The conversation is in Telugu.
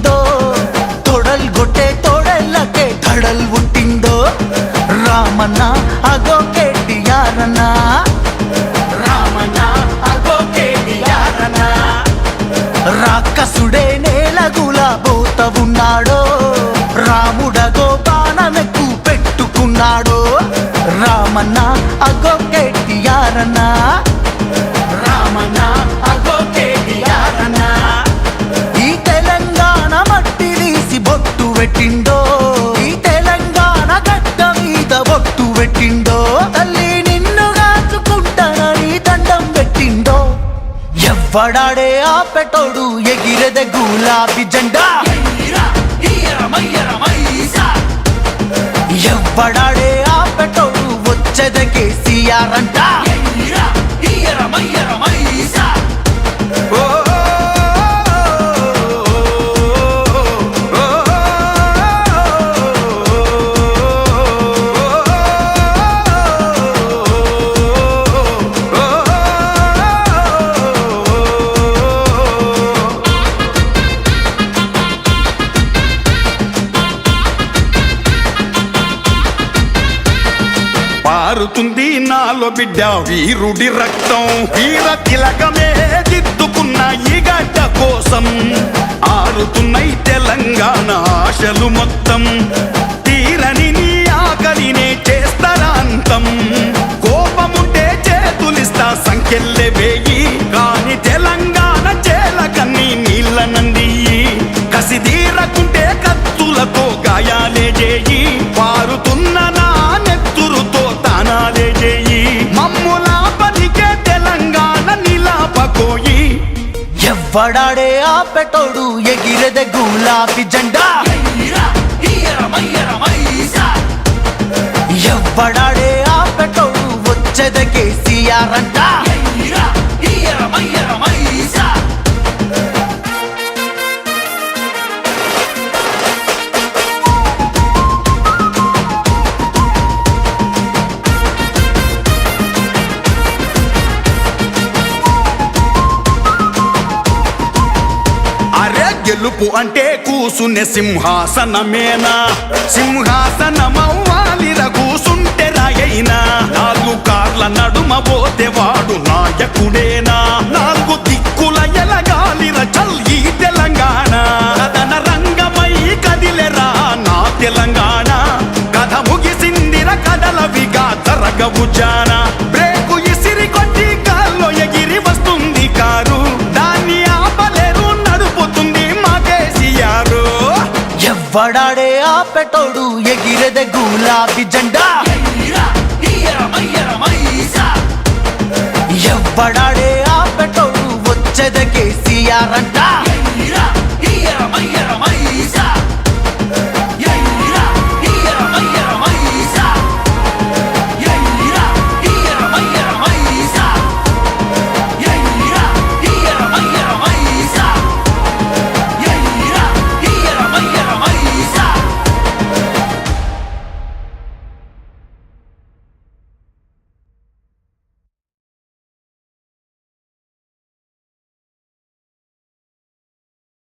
పెట్టిండో తొడల్ గొట్టే తోడెల్లకే ధడల్ పుట్టిండో రామన్న అగో కేటీఆర్ అన్న రామన్న అగో కేటీఆర్ అన్న రాక్షసుడే నేలగుల బోత ఉన్నాడో రాముడగో బాణమెక్కు పెట్టుకున్నాడో రామన్న అగో కేటీఆర్ అన్న రామన్న అగో కేటీఆర్ అన్న ఈ తెలంగాణ మట్టి తీసి బొట్టు పెట్టిండో ఈ తెలంగాణ గడ్డ మీద బొట్టు పెట్టిండో తల్లి నిన్ను కాచుకుంటానని దండం పెట్టిండో ఎవ్వడాడే ఆ పెట్టోడు ఎగిరెద గులాబీ జెండా ఎవ్వడాడే ఆ పెట్టోడు వచ్చేద కేసీఆర్ అంట పారుతుంది నాలో బిడ్డ వీరుడి రక్తం వీర తిలకమే దిద్దుకున్న ఈ గడ్డ కోసం ఆరుతున్నాయి తెలంగాణ ఆశలు మొత్తం తీరని నీ ఆకలినే చేస్తారాంతం కోపముంటే చేతులిస్తా సంఖ్యల్లే వేయి కాని తెలంగాణ చేలకన్నీ నీళ్ళ నంది కసిదీరకుంటే కత్తులతో గాయాలే చేయి పారుతున్న నా నెత్తురుతో తానాలే చేయి మమ్ములా పలికే తెలంగాణ నిలాపకోయి ఎవ్వడాడే ఆ పెట్టోడు ఎగిరెద గులాబీ జెండా ఎవ్వడాడే ఆ పెట్టోడు వచ్చేద కేసీఆర్ అంట గెలుపు అంటే కూసునే సింహాసనమేనా సింహాసనమవ్వాలిర కూసుంటే రాయైనా నాలుగు కార్ల నడుమ పోతే వాడు నాయకుడేనా నాలుగు దిక్కుల ఎలగాలిర చల్ ఈ తెలంగాణ కథన రంగమై కదిలెరా నా తెలంగాణ కథ ముగిసిందిర కథలవిగా జరగవు జాన బ్రేకు ఇసిరి కొట్టి కాల్లో ఎగిరి వస్తుంది కారు దాన్ని ఆపలేరు నడుపుతుంది మాకేసియారు ఎవ్వడాడే ఆ పెట్టోడు ఎగిరెద గులాబీ జెండా ఎవ్వడాడే ఆ పెట్టోడు వచ్చేద కేసీఆర్ అంట